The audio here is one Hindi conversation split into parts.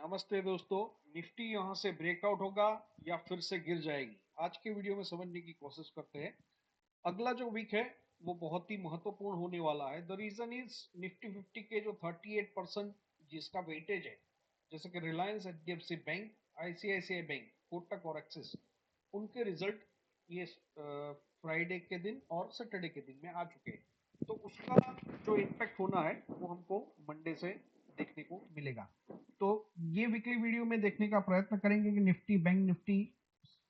नमस्ते दोस्तों। निफ्टी यहां से ब्रेकआउट होगा या फिर से गिर जाएगी, आज के वीडियो में समझने की कोशिश करते हैं। अगला जो वीक है वो बहुत ही महत्वपूर्ण होने वाला है। द रीजन इज निफ्टी 50 के जो 38% जिसका वेटेज है, जैसे कि Reliance, HDFC bank, ICICI bank, Kotak और एक्सिस, उनके रिजल्ट ये फ्राइडे के दिन और सैटरडे के दिन में आ चुके हैं। तो उसका जो इम्पैक्ट होना है वो हमको मंडे से देखने को मिलेगा। तो ये वीकली वीडियो में देखने का प्रयत्न करेंगे कि निफ्टी, बैंक निफ्टी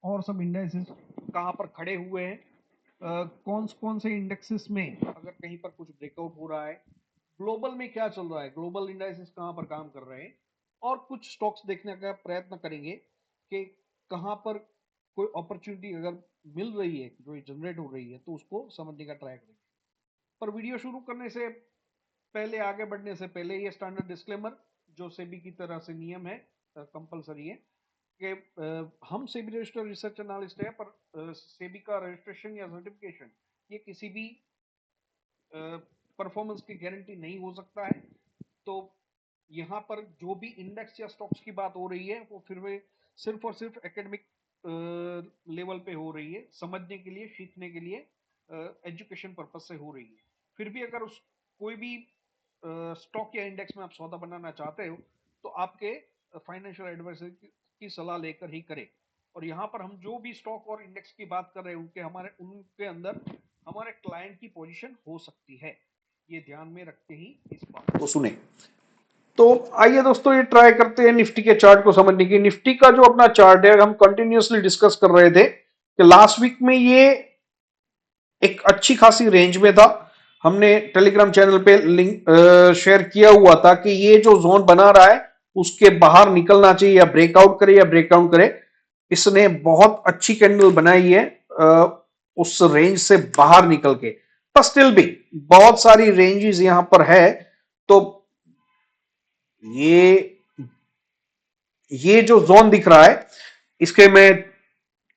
और सब इंडेक्सेस कहाँ पर खड़े हुए हैं, कौन कौन से इंडेक्सेस में अगर कहीं पर कुछ ब्रेकआउट हो रहा है, ग्लोबल में क्या चल रहा है, ग्लोबल इंडेक्सेस कहाँ पर काम कर रहे हैं, और कुछ स्टॉक्स देखने का प्रयत्न करेंगे कि कहाँ पर कोई अपॉर्चुनिटी अगर मिल रही है जो जनरेट हो रही है तो उसको समझने का ट्राई करेंगे। पर वीडियो शुरू करने से पहले, आगे बढ़ने से पहले, ये स्टैंडर्ड डिस्क्लेमर जो सेबी की तरह से नियम है, कंपलसरी है कि हम सेबी रजिस्टर्ड रिसर्च एनालिस्ट है, पर सेबी का रजिस्ट्रेशन या सर्टिफिकेशन ये किसी भी परफॉर्मेंस की गारंटी नहीं हो सकता है। तो यहाँ पर जो भी इंडेक्स या स्टॉक्स की बात हो रही है वो फिर वे सिर्फ और सिर्फ एकेडमिक लेवल पे हो रही है, समझने के लिए, सीखने के लिए, एजुकेशन पर्पज से हो रही है। फिर भी अगर उस कोई भी स्टॉक या इंडेक्स में आप सौदा बनाना चाहते हो तो आपके फाइनेंशियल एडवाइजर की सलाह लेकर ही करें। और यहाँ पर हम जो भी स्टॉक और इंडेक्स की बात कर रहे हैं उनके अंदर हमारे क्लाइंट की पोजीशन हो सकती है, ये ध्यान में रखते ही इस बात को सुने। तो आइए दोस्तों, ये ट्राई करते हैं निफ्टी के चार्ट को समझने की। निफ्टी का जो अपना चार्ट है, हम कंटिन्यूअसली डिस्कस कर रहे थे कि लास्ट वीक में ये एक अच्छी खासी रेंज में था। हमने टेलीग्राम चैनल पे लिंक शेयर किया हुआ था कि ये जो जोन बना रहा है उसके बाहर निकलना चाहिए, या ब्रेकआउट करे या ब्रेकडाउन करे। इसने बहुत अच्छी कैंडल बनाई है उस रेंज से बाहर निकल के, पर स्टिल भी बहुत सारी रेंजेस यहां पर है। तो ये जो जोन दिख रहा है इसके मैं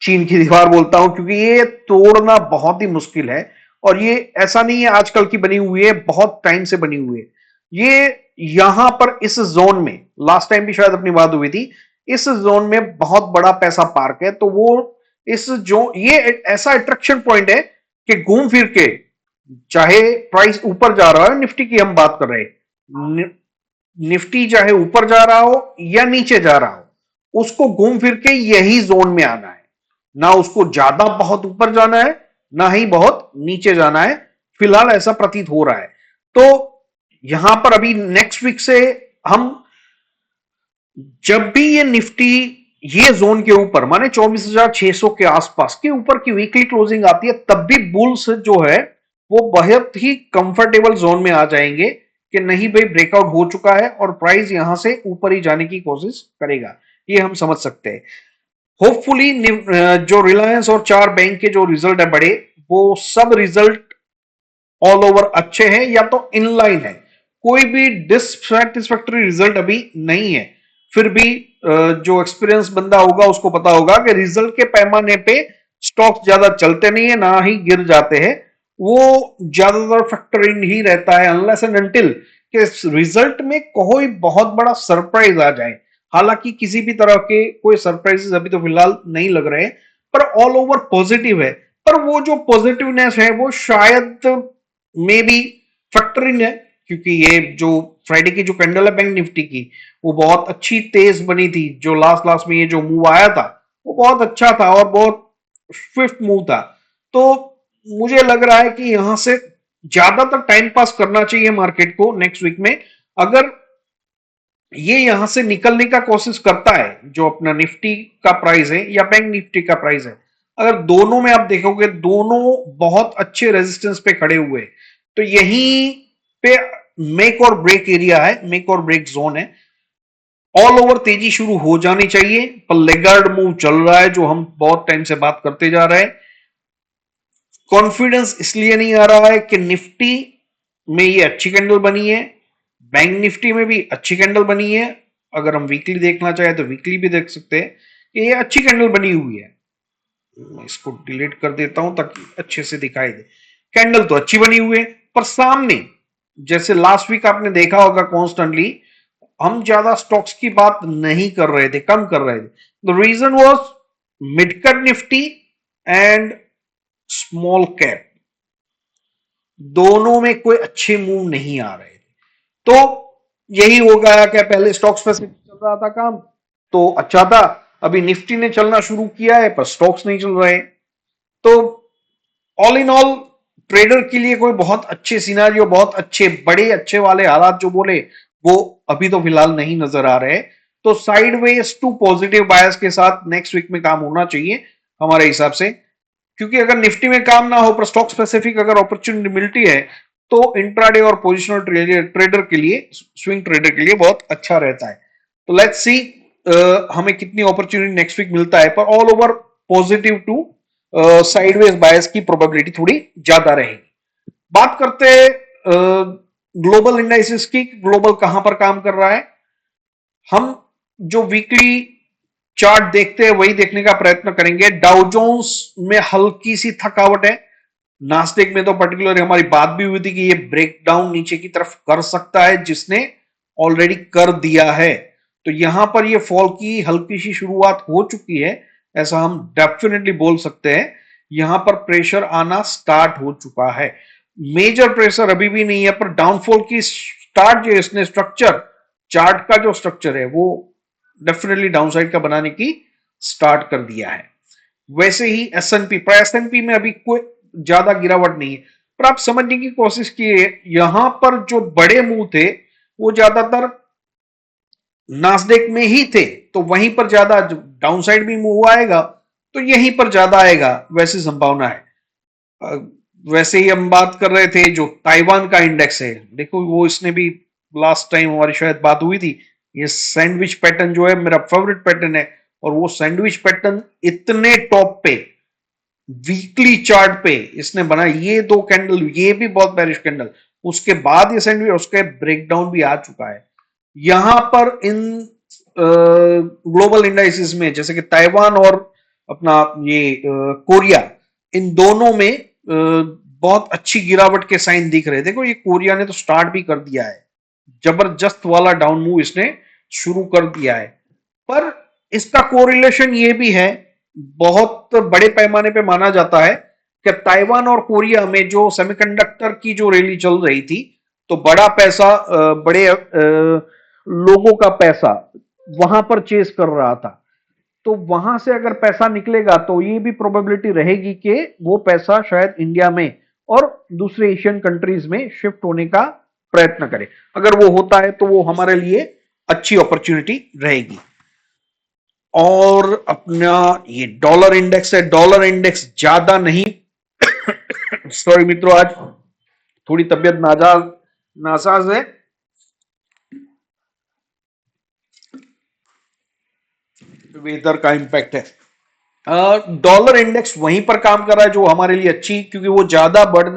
चीन की दीवार बोलता हूं, क्योंकि ये तोड़ना बहुत ही मुश्किल है। और ये ऐसा नहीं है आजकल की बनी हुई है, बहुत टाइम से बनी हुई है। ये यहां पर इस जोन में लास्ट टाइम भी शायद अपनी बात हुई थी, इस जोन में बहुत बड़ा पैसा पार्क है। तो वो इस जो ये ऐसा अट्रैक्शन पॉइंट है कि घूम फिर के, चाहे प्राइस ऊपर जा रहा है, निफ्टी की हम बात कर रहे हैं, निफ्टी चाहे ऊपर जा रहा हो या नीचे जा रहा हो, उसको घूम फिर के यही जोन में आना है। ना उसको ज्यादा बहुत ऊपर जाना है, ना ही बहुत नीचे जाना है। फिलहाल ऐसा प्रतीत हो रहा है। तो यहां पर अभी नेक्स्ट वीक से हम, जब भी ये निफ्टी ये जोन के ऊपर, माने 24,600 के आसपास के ऊपर की वीकली क्लोजिंग आती है, तब भी बुल्स जो है वो बहुत ही कंफर्टेबल जोन में आ जाएंगे कि नहीं भाई, ब्रेकआउट हो चुका है और प्राइस यहां से ऊपर ही जाने की कोशिश करेगा। ये हम समझ सकते हैं। होपफुली जो रिलायंस और चार बैंक के जो रिजल्ट है बड़े, वो सब रिजल्ट ऑल ओवर अच्छे हैं या तो इनलाइन है। कोई भी डिससेटिस्फैक्टरी रिजल्ट अभी नहीं है। फिर भी जो एक्सपीरियंस बंदा होगा उसको पता होगा कि रिजल्ट के पैमाने पे स्टॉक ज्यादा चलते नहीं है, ना ही गिर जाते हैं। वो ज्यादातर फैक्टर इन ही रहता है, अनलेस एंड अनटिल कि रिजल्ट में कोई बहुत बड़ा सरप्राइज आ जाए। हालांकि किसी भी तरह के कोई सरप्राइजेस अभी तो फिलहाल नहीं लग रहे हैं, पर ऑल ओवर पॉजिटिव है। पर वो जो पॉजिटिवनेस है वो शायद मे बी फैक्टर इन है, क्योंकि ये जो फ्राइडे की जो कैंडल है बैंक निफ्टी की, वो बहुत अच्छी तेज बनी थी। जो लास्ट लास्ट में ये जो मूव आया था वो बहुत अच्छा था और बहुत स्विफ्ट मूव था। तो मुझे लग रहा है कि यहां से ज्यादातर टाइम पास करना चाहिए मार्केट को नेक्स्ट वीक में। अगर ये यहां से निकलने का कोशिश करता है, जो अपना निफ्टी का प्राइस है या बैंक निफ्टी का प्राइस है, अगर दोनों में आप देखोगे दोनों बहुत अच्छे रेजिस्टेंस पे खड़े हुए, तो यहीं पे मेक और ब्रेक एरिया है, मेक और ब्रेक जोन है। ऑल ओवर तेजी शुरू हो जानी चाहिए, पर लेगार्ड मूव चल रहा है जो हम बहुत टाइम से बात करते जा रहे हैं। कॉन्फिडेंस इसलिए नहीं आ रहा है कि निफ्टी में ये अच्छी कैंडल बनी है, बैंक निफ्टी में भी अच्छी कैंडल बनी है। अगर हम वीकली देखना चाहे तो वीकली भी देख सकते हैं कि ये अच्छी कैंडल बनी हुई है। मैं इसको डिलीट कर देता हूं ताकि अच्छे से दिखाई दे। कैंडल तो अच्छी बनी हुई है, पर सामने जैसे लास्ट वीक आपने देखा होगा कॉन्स्टेंटली हम ज्यादा स्टॉक्स की बात नहीं कर रहे थे, कम कर रहे थे। The reason was mid cap Nifty and small cap, दोनों में कोई अच्छे मूव नहीं आ रहे थे। तो यही हो गया कि पहले स्टॉक्स पे चल रहा था काम तो अच्छा था, अभी निफ्टी ने चलना शुरू किया है पर स्टॉक्स नहीं चल रहे। तो ऑल इन ऑल ट्रेडर के लिए कोई बहुत अच्छे सिनारियो, बहुत अच्छे बड़े अच्छे वाले हालात जो बोले वो अभी तो फिलहाल नहीं नजर आ रहे। तो साइडवेज टू पॉजिटिव बायस के साथ नेक्स्ट वीक में काम होना चाहिए हमारे हिसाब से, क्योंकि अगर निफ्टी में काम ना हो पर स्टॉक स्पेसिफिक अगर अपॉर्चुनिटी मिलती है तो इंट्राडे और पोजिशनल ट्रेडर के लिए, स्विंग ट्रेडर के लिए बहुत अच्छा रहता है। तो लेट्स सी हमें कितनी अपॉर्चुनिटी नेक्स्ट वीक मिलता है, पर all over positive to sideways bias की प्रोबेबिलिटी थोड़ी ज्यादा रहेगी। बात करते हैं ग्लोबल इंडाइसिस की, ग्लोबल कहां पर काम कर रहा है। हम जो वीकली चार्ट देखते हैं वही देखने का प्रयत्न करेंगे। डाउ जोन्स में हल्की सी थकावट है, नास्डेक में तो पर्टिकुलर हमारी बात भी हुई थी कि ये ब्रेकडाउन नीचे की तरफ कर सकता है, जिसने ऑलरेडी कर दिया है। तो यहां पर ये फॉल की हल्की सी शुरुआत हो चुकी है, ऐसा हम डेफिनेटली बोल सकते हैं। यहां पर प्रेशर आना स्टार्ट हो चुका है, मेजर प्रेशर अभी भी नहीं है, पर डाउनफॉल की स्टार्ट जो इसने स्ट्रक्चर, चार्ट का जो स्ट्रक्चर है वो डेफिनेटली डाउनसाइड का बनाने की स्टार्ट कर दिया है। वैसे ही एसएनपी, पर एसएनपी में अभी कोई ज्यादा गिरावट नहीं है, पर आप समझने की कोशिश कीजिए यहां पर जो बड़े मुंह थे वो ज्यादातर नास्डेक में ही थे, तो वहीं पर ज्यादा डाउनसाइड भी मूव आएगा तो यहीं पर ज्यादा आएगा वैसी संभावना है। वैसे ही हम बात कर रहे थे जो ताइवान का इंडेक्स है, देखो वो इसने भी लास्ट टाइम हमारी शायद बात हुई थी, ये सैंडविच पैटर्न जो है मेरा फेवरेट पैटर्न है, और वो सैंडविच पैटर्न इतने टॉप पे वीकली चार्ट पे इसने बना, ये दो कैंडल, ये भी बहुत बेरिश कैंडल, उसके बाद ये सैंडविच, उसके ब्रेकडाउन भी आ चुका है। यहां पर इन ग्लोबल इंडाइसिस में जैसे कि ताइवान और अपना ये कोरिया, इन दोनों में बहुत अच्छी गिरावट के साइन दिख रहे। देखो ये कोरिया ने तो स्टार्ट भी कर दिया है, जबरदस्त वाला डाउन मूव इसने शुरू कर दिया है। पर इसका कोरिलेशन ये भी है, बहुत बड़े पैमाने पे माना जाता है कि ताइवान और कोरिया में जो सेमीकंडक्टर की जो रैली चल रही थी, तो बड़ा पैसा, बड़े लोगों का पैसा वहां पर चेस कर रहा था। तो वहां से अगर पैसा निकलेगा तो ये भी प्रोबेबिलिटी रहेगी कि वो पैसा शायद इंडिया में और दूसरे एशियन कंट्रीज में शिफ्ट होने का प्रयत्न करे। अगर वो होता है तो वो हमारे लिए अच्छी अपॉर्चुनिटी रहेगी। और अपना ये डॉलर इंडेक्स है, डॉलर इंडेक्स ज्यादा नहीं सॉरी मित्रों, आज थोड़ी तबियत नासाज है, वेदर का इंपैक्ट है। डॉलर इंडेक्स वहीं पर काम कर रहा है जो हमारे लिए अच्छी, क्योंकि वो ज्यादा बढ़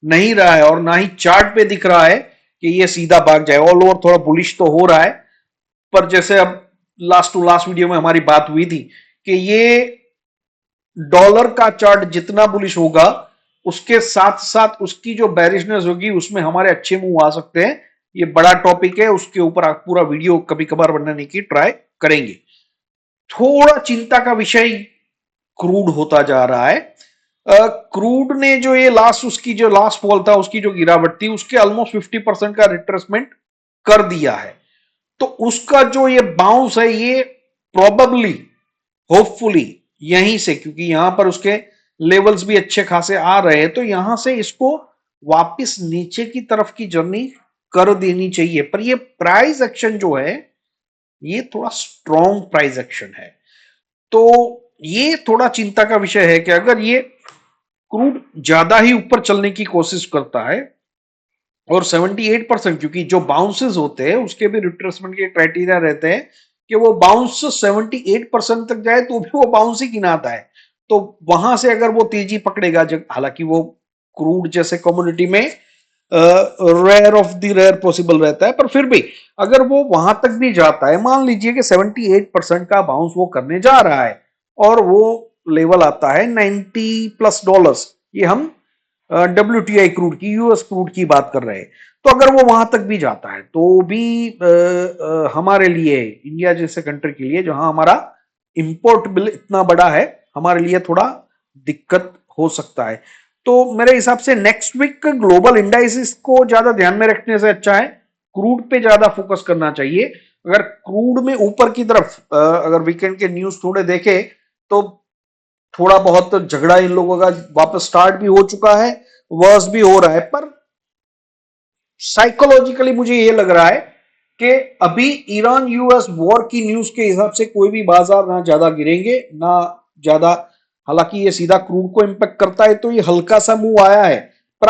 नहीं रहा है और ना ही चार्ट पे दिख रहा है कि ये सीधा भाग जाए। ऑल ओवर थोड़ा बुलिश तो हो रहा है, पर जैसे अब लास्ट टू लास्ट वीडियो में हमारी बात हुई थी कि ये डॉलर का चार्ट जितना बुलिश होगा उसके साथ साथ उसकी जो बैरिशनेस होगी उसमें हमारे अच्छे मूव आ सकते हैं। ये बड़ा टॉपिक है, उसके ऊपर आप पूरा वीडियो कभी कभार बनाने की ट्राई करेंगे। थोड़ा चिंता का विषय क्रूड होता जा रहा है। क्रूड ने जो ये लास्ट, उसकी जो लास्ट फॉल था, उसकी जो गिरावट थी, उसके ऑलमोस्ट 50% का रिट्रेसमेंट कर दिया है। तो उसका जो ये बाउंस है ये प्रोबेबली, होपफुली यहीं से, क्योंकि यहां पर उसके लेवल्स भी अच्छे खासे आ रहे हैं, तो यहां से इसको वापस नीचे की तरफ की जर्नी कर देनी चाहिए। पर ये प्राइस एक्शन जो है ये थोड़ा स्ट्रॉन्ग प्राइस एक्शन है, तो ये थोड़ा चिंता का विषय है कि अगर ये क्रूड ज्यादा ही ऊपर चलने की कोशिश करता है, और 78%, क्योंकि जो बाउंसेस होते हैं उसके भी रिट्रेसमेंट के क्राइटेरिया रहते हैं कि वो बाउंस 78% तक जाए तो भी वो बाउंस ही गिनाता है। तो वहां से अगर वो तेजी पकड़ेगा, हालांकि वो क्रूड जैसे कम्युनिटी में rare of the rare possible रहता है, पर फिर भी अगर वो वहां तक भी जाता है, मान लीजिए कि 78% का बाउंस वो करने जा रहा है और वो लेवल आता है $90+, ये हम WTI क्रूड की, यूएस क्रूड की बात कर रहे हैं, तो अगर वो वहां तक भी जाता है तो भी हमारे लिए, इंडिया जैसे कंट्री के लिए जहां हमारा इंपोर्ट बिल इतना बड़ा है, हमारे लिए थोड़ा दिक्कत हो सकता है। तो मेरे हिसाब से नेक्स्ट वीक ग्लोबल इंडाइसिस को ज्यादा ध्यान में रखने से अच्छा है क्रूड पे ज्यादा फोकस करना चाहिए। अगर क्रूड में ऊपर की तरफ अगर वीकेंड के न्यूज थोड़े देखे तो थोड़ा बहुत झगड़ा इन लोगों का वापस स्टार्ट भी हो चुका है, वर्स भी हो रहा है, पर साइकोलॉजिकली मुझे ये लग रहा है कि अभी ईरान यूएस वॉर की न्यूज के हिसाब से कोई भी बाजार ना ज्यादा गिरेंगे ना ज्यादा, हालांकि ये सीधा क्रूड को इंपैक्ट करता है तो ये हल्का सा मूव आया है, पर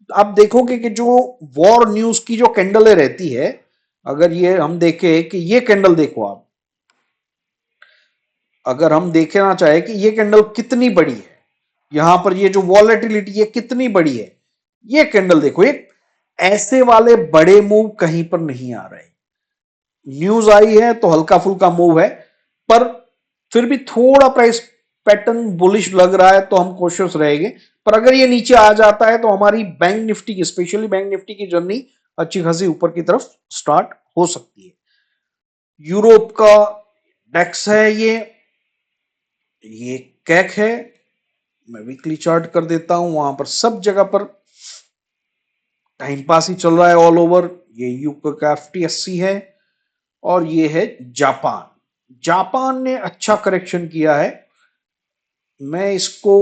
आप देखोगे कि जो वॉर न्यूज की जो कैंडलें रहती है, अगर ये हम देखें कि ये कैंडल देखो आप, अगर हम देखना चाहे कि ये कैंडल कितनी बड़ी है, यहां पर ये जो वॉलेटिलिटी है कितनी बड़ी है, ये कैंडल देखो, एक ऐसे वाले बड़े मूव कहीं पर नहीं आ रहे। न्यूज आई है तो हल्का फुल्का मूव है, पर फिर भी थोड़ा प्राइस पैटर्न बुलिश लग रहा है तो हम कोशिश रहेंगे। पर अगर ये नीचे आ जाता है तो हमारी बैंक निफ्टी की, स्पेशली बैंक निफ्टी की जर्नी अच्छी खासी ऊपर की तरफ स्टार्ट हो सकती है। यूरोप का डेक्स है ये कैक है, मैं वीकली चार्ट कर देता हूं, वहां पर सब जगह पर टाइम पास ही चल रहा है ऑल ओवर। ये यूके का FTSE है और ये है जापान। जापान ने अच्छा करेक्शन किया है, मैं इसको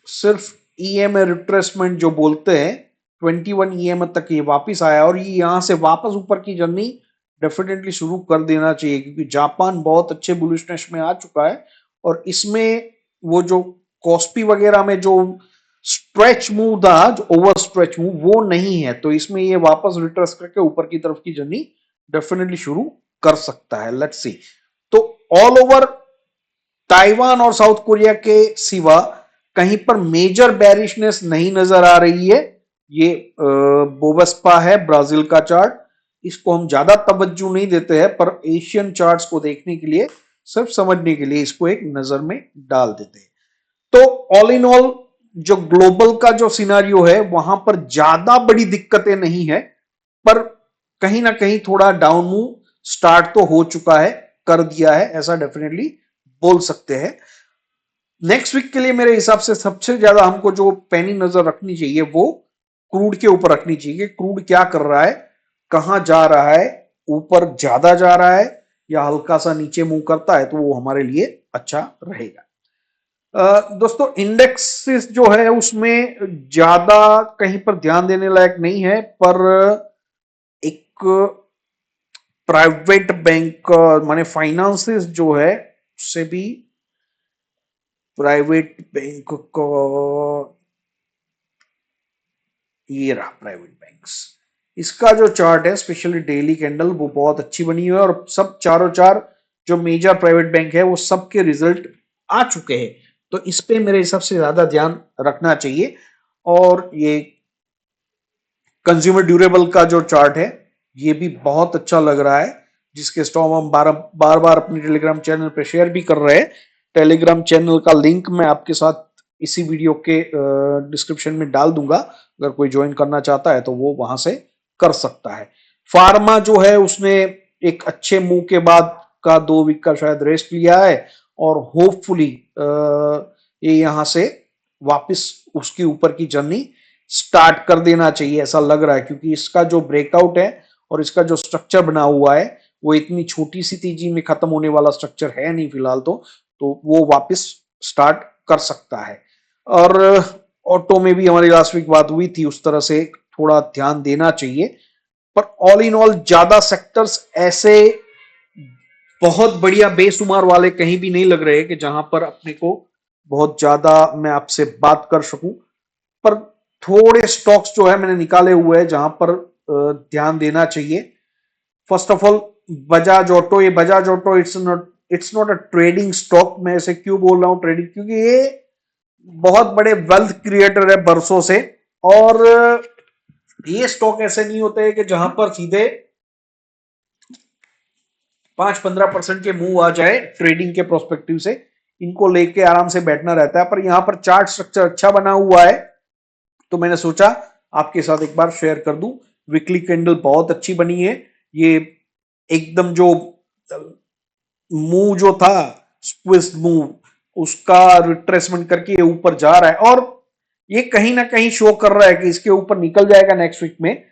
सिर्फ EMA रिट्रेसमेंट जो बोलते हैं 21 EMA तक ये वापस आया और ये यहां से वापस ऊपर की जर्नी डेफिनेटली शुरू कर देना चाहिए, क्योंकि जापान बहुत अच्छे बुलिशनेस में आ चुका है और इसमें वो जो कॉस्पी वगैरह में जो स्ट्रेच मूव था, जो ओवर स्ट्रेच मूव वो नहीं है, तो इसमें ये वापस रिट्रेस करके ऊपर की तरफ की जर्नी डेफिनेटली शुरू कर सकता है। Let's see. तो ऑल ओवर ताइवान और साउथ कोरिया के सिवा कहीं पर मेजर बैरिशनेस नहीं नजर आ रही है। ये बोबस्पा है ब्राजील का चार्ट, इसको हम ज्यादा तवज्जो नहीं देते हैं, पर एशियन चार्ट्स को देखने के लिए, सिर्फ समझने के लिए इसको एक नजर में डाल देते हैं। तो ऑल इन ऑल जो ग्लोबल का जो सिनारियो है वहां पर ज्यादा बड़ी दिक्कतें नहीं है, पर कहीं ना कहीं थोड़ा डाउन मूव स्टार्ट तो हो चुका है, कर दिया है, ऐसा डेफिनेटली बोल सकते हैं। नेक्स्ट वीक के लिए मेरे हिसाब से सबसे ज्यादा हमको जो पैनी नजर रखनी चाहिए वो क्रूड के ऊपर रखनी चाहिए। क्रूड क्या कर रहा है, कहां जा रहा है, ऊपर ज्यादा जा रहा है या हल्का सा नीचे मूव करता है, तो वो हमारे लिए अच्छा रहेगा। दोस्तों इंडेक्स जो है उसमें ज्यादा कहीं पर ध्यान देने लायक नहीं है, पर एक प्राइवेट बैंक माने फाइनेंसेस जो है उससे भी, प्राइवेट बैंक को, ये रहा प्राइवेट बैंक्स, इसका जो चार्ट है स्पेशली डेली कैंडल वो बहुत अच्छी बनी हुई है और सब चारों चार जो मेजर प्राइवेट बैंक है वो सबके रिजल्ट आ चुके हैं, तो इस पे मेरे हिसाब से ज्यादा ध्यान रखना चाहिए। और ये कंज्यूमर ड्यूरेबल का जो चार्ट है ये भी बहुत अच्छा लग रहा है, जिसके स्टॉक हम बार बार अपने टेलीग्राम चैनल पे शेयर भी कर रहे हैं। टेलीग्राम चैनल का लिंक मैं आपके साथ इसी वीडियो के डिस्क्रिप्शन में डाल दूंगा, अगर कोई ज्वाइन करना चाहता है तो वो वहां से कर सकता है। फार्मा जो है उसने एक अच्छे मूव के बाद का 2 वीक का शायद रेस्ट लिया है और होपफुली ये यहां से वापस उसकी ऊपर की जर्नी स्टार्ट कर देना चाहिए, ऐसा लग रहा है, क्योंकि इसका जो ब्रेकआउट है और इसका जो स्ट्रक्चर बना हुआ है वो इतनी छोटी सी तेजी में खत्म होने वाला स्ट्रक्चर है नहीं फिलहाल, तो वो वापस स्टार्ट कर सकता है। और ऑटो में भी हमारी लास्ट वीक बात हुई थी, उस तरह से थोड़ा ध्यान देना चाहिए। पर ऑल इन ऑल ज्यादा सेक्टर्स ऐसे बहुत बढ़िया बेशुमार वाले कहीं भी नहीं लग रहे कि जहां पर अपने को बहुत ज्यादा मैं आपसे बात कर सकूं, पर थोड़े स्टॉक्स जो है मैंने निकाले हुए हैं जहां पर ध्यान देना चाहिए। First of all Bajaj auto, ये Bajaj auto it's not a trading stock. मैं इसे क्यों बोल रहा हूं ट्रेडिंग, क्योंकि ये बहुत बड़े वेल्थ क्रिएटर है बरसों से, और ये स्टॉक ऐसे नहीं होते हैं कि जहां पर सीधे 5-15% के मूव आ जाए ट्रेडिंग के प्रोस्पेक्टिव से, इनको लेके आराम से बैठना रहता है। पर यहां पर चार्ट स्ट्रक्चर अच्छा बना हुआ है, तो मैंने सोचा आपके साथ एक बार शेयर कर दूं। वीकली कैंडल बहुत अच्छी बनी है। ये एकदम जो मूव जो था, स्क्विज मूव, उसका रिट्रेसमेंट करके ये ऊपर जा रहा है और ये कहीं ना कहीं शो कर रहा है कि इसके ऊपर निकल जाएगा नेक्स्ट वीक में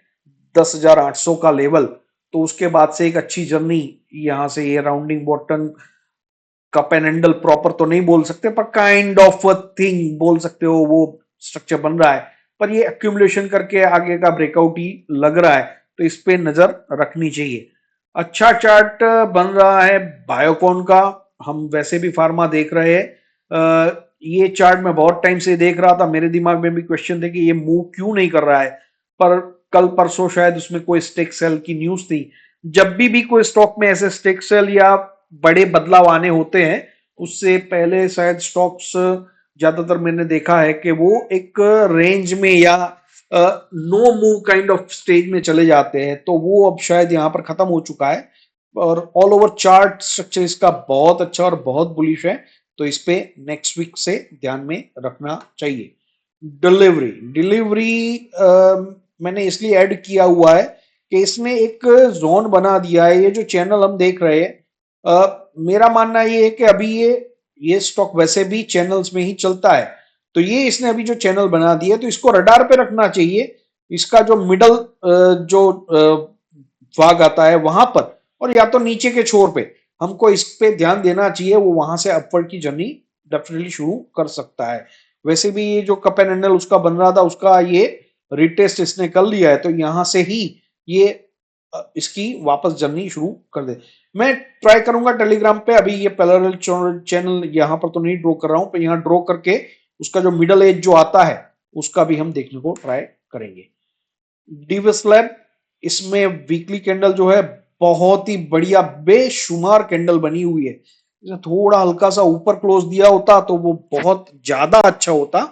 10,800 का लेवल। तो उसके बाद से एक अच्छी जर्नी, यहां से ये rounding bottom, cup and handle proper तो नहीं बोल सकते पर काइंड ऑफ अ थिंग बोल सकते हो, वो स्ट्रक्चर बन रहा है। पर ये एक्यूमुलेशन करके आगे का ब्रेकआउट ही लग रहा है, तो इस पे नजर रखनी चाहिए। अच्छा चार्ट बन रहा है बायोकॉन का। हम वैसे भी फार्मा देख रहे हैं। ये चार्ट मैं बहुत टाइम से देख रहा था, मेरे दिमाग में भी क्वेश्चन थे कि ये मूव क्यों नहीं कर रहा है। पर कल परसों शायद उसमें कोई स्टेक सेल की न्यूज थी। जब भी कोई स्टॉक में ऐसे स्टेक सेल या बड़े बदलाव आने होते हैं, उससे पहले शायद स्टॉक्स, ज्यादातर मैंने देखा है कि वो एक रेंज में या no move kind of stage में चले जाते हैं। तो वो अब शायद यहाँ पर खत्म हो चुका है और ऑल ओवर चार्ट स्ट्रक्चर इसका बहुत अच्छा और बहुत बुलिश है। तो इस पे नेक्स्ट वीक से ध्यान में रखना चाहिए। डिलीवरी डिलीवरी मैंने इसलिए ऐड किया हुआ है कि इसने एक जोन बना दिया है। ये जो चैनल हम देख रहे हैं, मेरा मानना ये है कि अभी ये स्टॉक वैसे भी चैनल्स में ही चलता है। तो ये इसने अभी जो चैनल बना दिया तो इसको रडार पे रखना चाहिए। इसका जो मिडल जो भाग आता है वहां पर, और या तो नीचे के छोर पे हमको इस पे ध्यान देना चाहिए। वो वहां से अपवर्ड की जर्नी डेफिनेटली शुरू कर सकता है। वैसे भी ये जो कप एंड हैंडल उसका बन रहा था, उसका ये रिटेस्ट इसने कर लिया है, तो यहां से ही ये इसकी वापस जर्नी शुरू कर दे। मैं ट्राई करूंगा टेलीग्राम पे, अभी ये पैरेलल चैनल यहां पर तो नहीं ड्रॉ कर रहा हूं, पर यहां ड्रॉ करके उसका जो मिडल एज जो आता है उसका भी हम देखने को ट्राई करेंगे। डीवीएस लैब, इसमें वीकली कैंडल जो है बहुत ही बढ़िया बेशुमार कैंडल बनी हुई है। थोड़ा हल्का सा ऊपर क्लोज दिया होता तो वो बहुत ज्यादा अच्छा होता,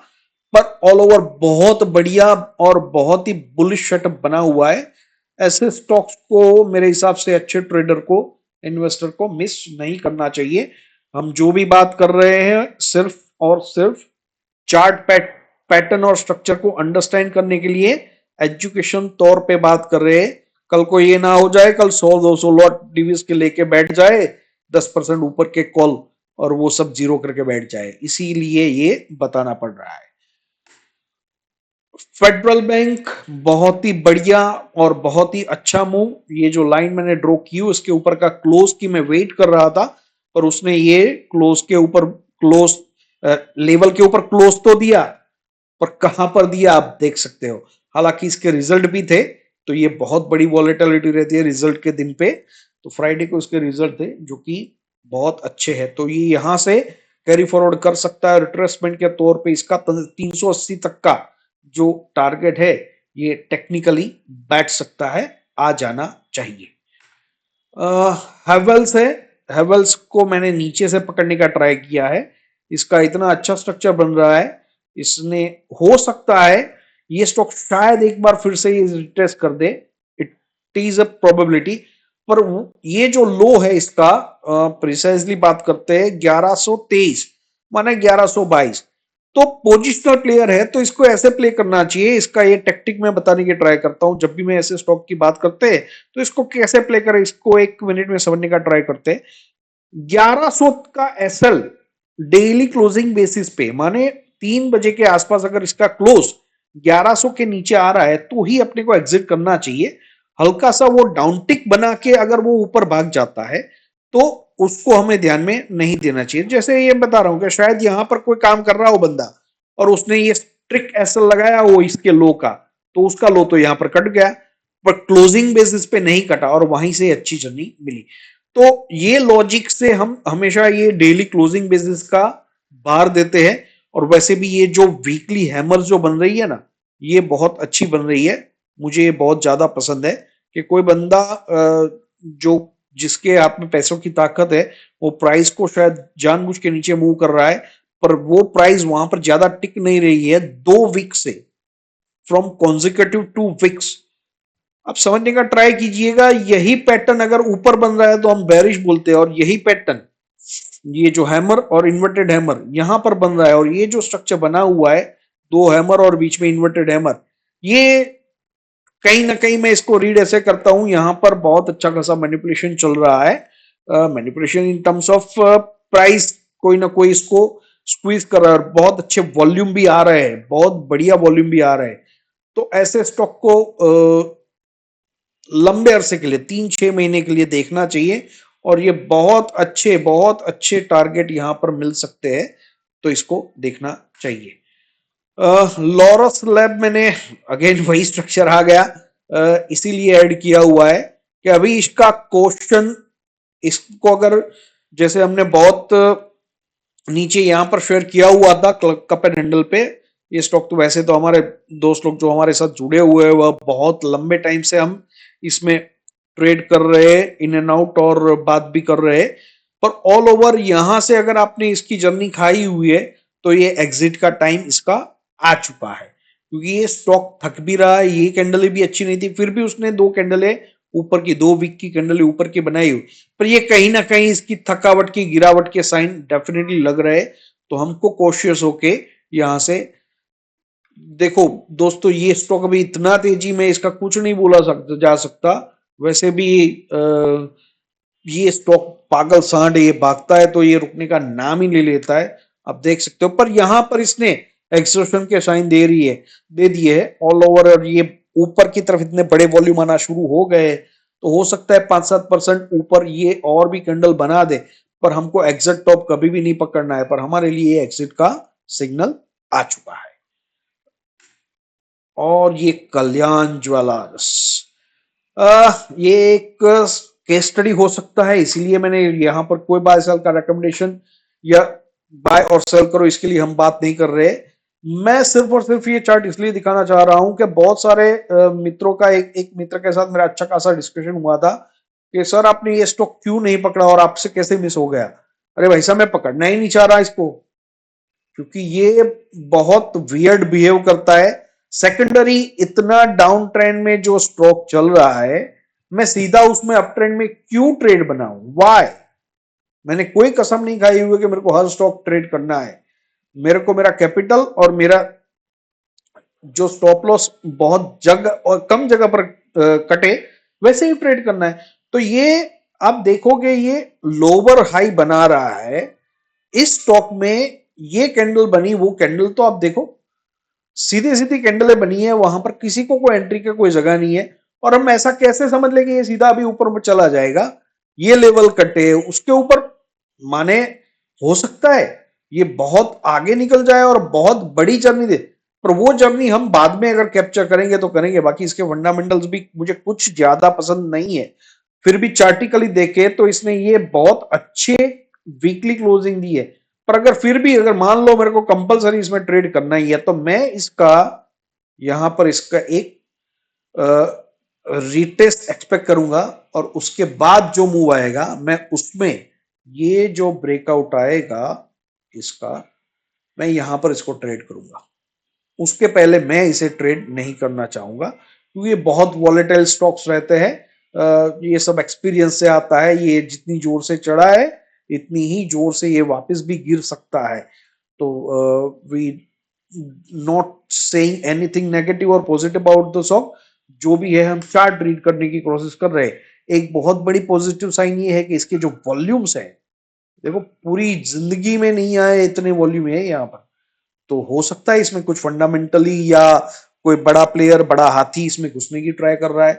पर ऑल ओवर बहुत बढ़िया और बहुत ही बुलिश सेटअप बना हुआ है। ऐसे स्टॉक्स को मेरे हिसाब से अच्छे ट्रेडर को, इन्वेस्टर को मिस नहीं करना चाहिए। हम जो भी बात कर रहे हैं सिर्फ और सिर्फ चार्ट पैटर्न और स्ट्रक्चर को अंडरस्टैंड करने के लिए एजुकेशन तौर पे बात कर रहे हैं। कल को ये ना हो जाए कल 100-200 लॉट डिवीज के लेके बैठ जाए, 10% ऊपर के कॉल, और वो सब जीरो करके बैठ जाए, इसीलिए ये बताना पड़ रहा है। फेडरल बैंक बहुत ही बढ़िया और बहुत ही अच्छा मूव। ये जो लाइन मैंने ड्रॉ की उसके ऊपर का क्लोज की मैं वेट कर रहा था, पर उसने ये क्लोज के ऊपर क्लोज लेवल के ऊपर क्लोज तो दिया, पर कहां पर दिया आप देख सकते हो। हालांकि इसके रिजल्ट भी थे, तो ये बहुत बड़ी वॉलेटिलिटी रहती है रिजल्ट के दिन पे। तो फ्राइडे को इसके रिजल्ट थे जो कि बहुत अच्छे हैं, तो ये यहां से कैरी फॉरवर्ड कर सकता है। रिट्रेसमेंट के तौर पे इसका 380 तक का जो टारगेट है ये टेक्निकली बैठ सकता है, आ जाना चाहिए। हेवल्स है, हेवल्स को मैंने नीचे से पकड़ने का ट्राई किया है। इसका इतना अच्छा स्ट्रक्चर बन रहा है, इसने हो सकता है ये स्टॉक शायद एक बार फिर से ये रिटेस्ट कर दे, इट इज अ प्रोबेबिलिटी। पर ये जो लो है इसका, प्रिसाइजली बात करते हैं 1123 माने 1122, तो पोजिशनल प्लेयर है तो इसको ऐसे प्ले करना चाहिए। इसका ये टेक्टिक मैं बताने की ट्राई करता हूं जब भी मैं ऐसे स्टॉक की बात करते हैं, तो इसको कैसे प्ले करें इसको 1 मिनट में समझने का ट्राई करते हैं। 1100 का एसएल डेली क्लोजिंग बेसिस पे, माने 3 बजे के आसपास अगर इसका क्लोज 1100 के नीचे आ रहा है तो ही अपने को एग्जिट करना चाहिए। हल्का सा वो डाउनटिक बना के अगर वो ऊपर भाग जाता है तो उसको हमें ध्यान में नहीं देना चाहिए। जैसे ये बता रहा हूं कि शायद यहां पर कोई काम कर रहा हो बंदा और उसने ये स्ट्रिक्ट एसएल लगाया हो इसके लो का, तो उसका लो तो यहां पर कट गया, पर क्लोजिंग बेसिस पे नहीं कटा और वहीं से अच्छी जर्नी मिली। तो ये लॉजिक से हम हमेशा ये डेली क्लोजिंग बेसिस का बार देते हैं। और वैसे भी ये जो वीकली हैमर जो बन रही है ना, ये बहुत अच्छी बन रही है। मुझे ये बहुत ज्यादा पसंद है कि कोई बंदा जो जिसके हाथ में पैसों की ताकत है, वो प्राइस को शायद जानबूझ के नीचे मूव कर रहा है, पर वो प्राइस वहां पर ज्यादा टिक नहीं रही है 2 वीक से, फ्रॉम कॉन्जिक्यूटिव 2 वीक्स। आप समझने का ट्राई कीजिएगा, यही पैटर्न अगर ऊपर बन रहा है तो हम बेरिश बोलते हैं, और यही पैटर्न ये जो हैमर और इन्वर्टेड हैमर यहां पर बन रहा है और ये जो स्ट्रक्चर बना हुआ है दो हैमर और बीच में इन्वर्टेड हैमर, ये कहीं ना कहीं मैं इसको रीड ऐसे करता हूं, यहां पर बहुत अच्छा खासा मैनिपुलेशन चल रहा है, manipulation in terms of price, कोई ना कोई इसको स्क्वीज कर रहा है, और बहुत अच्छे वॉल्यूम भी आ रहे हैं, बहुत बढ़िया वॉल्यूम भी आ रहे हैं। तो ऐसे स्टॉक को लंबे अरसे के लिए 3-6 महीने के लिए देखना चाहिए, और ये बहुत अच्छे टारगेट यहां पर मिल सकते हैं, तो इसको देखना चाहिए। लॉरस लैब मैंने अगेन वही स्ट्रक्चर आ गया, इसीलिए ऐड किया हुआ है कि अभी इसका क्वेश्चन, इसको अगर जैसे हमने बहुत नीचे यहां पर शेयर किया हुआ था कप एंड हैंडल पे, ये स्टॉक तो वैसे तो हमारे दोस्त लोग जो हमारे साथ जुड़े हुए हैं वह बहुत लंबे टाइम से हम इसमें ट्रेड कर रहे हैं, इन एंड आउट और बात भी कर रहे हैं, पर ऑल ओवर यहां से अगर आपने इसकी जर्नी खाई हुई है तो ये एग्जिट का टाइम इसका आ चुका है, क्योंकि ये स्टॉक थक भी रहा है, ये कैंडलें भी अच्छी नहीं थी, फिर भी उसने दो कैंडलें ऊपर की, 2 वीक की कैंडल ऊपर की बनाई हुई, पर ये कहीं ना कहीं इसकी थकावट की, गिरावट के साइन डेफिनेटली लग रहे, तो हमको कॉशियस होके यहां से देखो दोस्तों, ये स्टॉक अभी इतना तेजी में, इसका कुछ नहीं बोला जा सकता, वैसे भी ये स्टॉक पागल सांड है, ये भागता है तो ये रुकने का नाम ही ले लेता है, आप देख सकते हो, पर यहां पर इसने एक्सोशन के साइन दे दिए है ऑल ओवर, और ये ऊपर की तरफ इतने बड़े वॉल्यूम आना शुरू हो गए, तो हो सकता है 5-7% ऊपर ये और भी कैंडल बना दे, पर हमको एग्जिट टॉप कभी भी नहीं पकड़ना है, पर हमारे लिए एग्जिट का सिग्नल आ चुका है। और ये कल्याण ज्वेलर्स, ये एक केस स्टडी हो सकता है, इसीलिए मैंने यहां पर कोई बाय सेल का रिकमेंडेशन या बाय और सेल करो इसके लिए हम बात नहीं कर रहे। मैं सिर्फ और सिर्फ ये चार्ट इसलिए दिखाना चाह रहा हूं कि बहुत सारे मित्रों का, एक मित्र के साथ मेरा अच्छा खासा डिस्कशन हुआ था कि सर आपने ये स्टॉक क्यों नहीं पकड़ा और आपसे कैसे मिस हो गया। अरे भाई साहब, मैं पकड़ना ही नहीं चाह रहा इसको, क्योंकि ये बहुत वियर्ड बिहेव करता है। सेकेंडरी इतना डाउन ट्रेंड में जो स्टॉक चल रहा है, मैं सीधा उसमें अप ट्रेंड में क्यों ट्रेड बनाऊं, वाई। मैंने कोई कसम नहीं खाई हुई कि मेरे को हर स्टॉक ट्रेड करना है, मेरे को मेरा कैपिटल और मेरा जो स्टॉप लॉस बहुत जगह और कम जगह पर कटे वैसे ही ट्रेड करना है। तो ये आप देखोगे, ये लोअर हाई बना रहा है इस स्टॉक में, ये कैंडल बनी, वो कैंडल तो आप देखो, सीधी सीधी कैंडलें बनी है, वहां पर किसी को कोई एंट्री का कोई जगह नहीं है, और हम ऐसा कैसे समझ लेंगे ये सीधा अभी ऊपर चला जाएगा, ये लेवल कटे उसके ऊपर, माने हो सकता है ये बहुत आगे निकल जाए और बहुत बड़ी जर्नी दे, पर वो जर्नी हम बाद में अगर कैप्चर करेंगे तो करेंगे, बाकी इसके फंडामेंटल्स भी मुझे कुछ ज्यादा पसंद नहीं है। फिर भी चार्टिकली देखे तो इसने ये बहुत अच्छे वीकली क्लोजिंग दी है, पर अगर फिर भी अगर मान लो मेरे को कंपलसरी इसमें ट्रेड करना ही है, तो मैं इसका यहां पर इसका एक रीटेस्ट एक्सपेक्ट करूंगा, और उसके बाद जो मूव आएगा मैं उसमें, ये जो ब्रेकआउट आएगा इसका, मैं यहां पर इसको ट्रेड करूंगा, उसके पहले मैं इसे ट्रेड नहीं करना चाहूंगा, क्योंकि ये बहुत वॉलेटाइल स्टॉक्स रहते हैं, ये सब एक्सपीरियंस से आता है, ये जितनी जोर से चढ़ा है इतनी ही जोर से ये वापस भी गिर सकता है। तो we not saying anything negative और पॉजिटिव अबाउट द स्टॉक, जो भी है हम चार्ट रीड करने की कोशिश कर रहे हैं। एक बहुत बड़ी पॉजिटिव साइन ये है कि इसके जो वॉल्यूम्स है, देखो पूरी जिंदगी में नहीं आए इतने वॉल्यूम है यहाँ पर, तो हो सकता है इसमें कुछ फंडामेंटली या कोई बड़ा प्लेयर, बड़ा हाथी इसमें घुसने की ट्राई कर रहा है,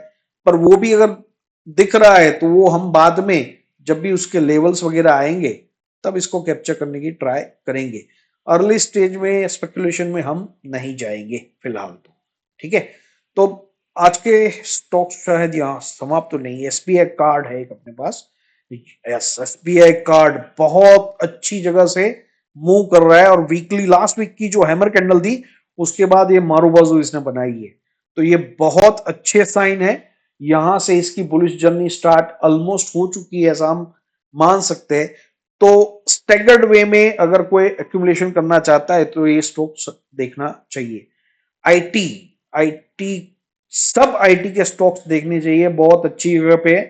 पर वो भी अगर दिख रहा है तो वो हम बाद में जब भी उसके लेवल्स वगैरह आएंगे तब इसको कैप्चर करने की ट्राई करेंगे। अर्ली स्टेज में स्पेकुलेशन में हम नहीं जाएंगे फिलहाल तो, ठीक है। तो आज के स्टॉक्स शायद यहाँ समाप्त तो नहीं है। एसबीआई कार्ड है एक अपने पास, एसबीआई कार्ड बहुत अच्छी जगह से मूव कर रहा है, और वीकली लास्ट वीक की जो हैमर कैंडल थी उसके बाद ये मारू बाजू इसने बनाई है, तो ये बहुत अच्छे साइन है। यहां से इसकी बुलिश जर्नी स्टार्ट ऑलमोस्ट हो चुकी है, ऐसा हम मान सकते हैं। तो स्टैगर्ड वे में अगर कोई एक्यूमुलेशन करना चाहता है तो ये स्टॉक्स देखना चाहिए। आईटी, आईटी, सब आईटी के स्टॉक्स देखने चाहिए, बहुत अच्छी जगह पे है,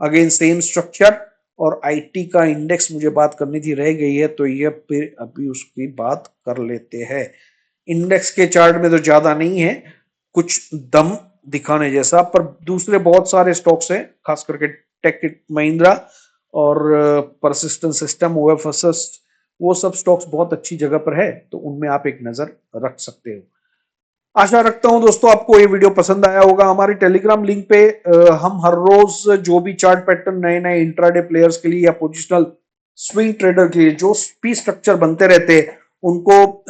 अगेन सेम स्ट्रक्चर, और आईटी का इंडेक्स मुझे बात करनी थी रह गई है, तो ये फिर अभी उसकी बात कर लेते हैं। इंडेक्स के चार्ट में तो ज्यादा नहीं है कुछ दम दिखाने जैसा, पर दूसरे बहुत सारे स्टॉक्स हैं, खास करके टेक महिंद्रा और परसिस्टेंट सिस्टम, ओएफएसएस, वो सब स्टॉक्स बहुत अच्छी जगह पर है, तो उनमें आप एक नजर रख सकते हो। आशा रखता हूं दोस्तों आपको ये वीडियो पसंद आया होगा। हमारे टेलीग्राम लिंक पे हम हर रोज जो भी चार्ट पैटर्न नए नए इंट्राडे प्लेयर्स के लिए या पोजिशनल स्विंग ट्रेडर के लिए जो पी स्ट्रक्चर बनते रहते हैं, उनको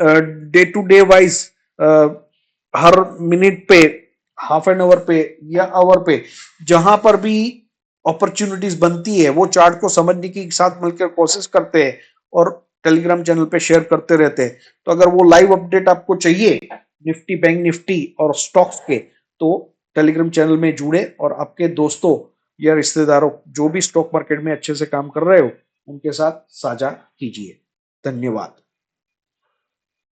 डे टू डे वाइज हर मिनट पे, हाफ एन आवर पे या आवर पे, जहां पर भी अपॉर्चुनिटीज बनती है वो चार्ट को समझने की साथ मिलकर कोशिश करते हैं और टेलीग्राम चैनल पे शेयर करते रहते हैं। तो अगर वो लाइव अपडेट आपको चाहिए निफ्टी, बैंक निफ्टी और स्टॉक्स के, तो टेलीग्राम चैनल में जुड़े और आपके दोस्तों या रिश्तेदारों जो भी स्टॉक मार्केट में अच्छे से काम कर रहे हो उनके साथ साझा कीजिए। धन्यवाद।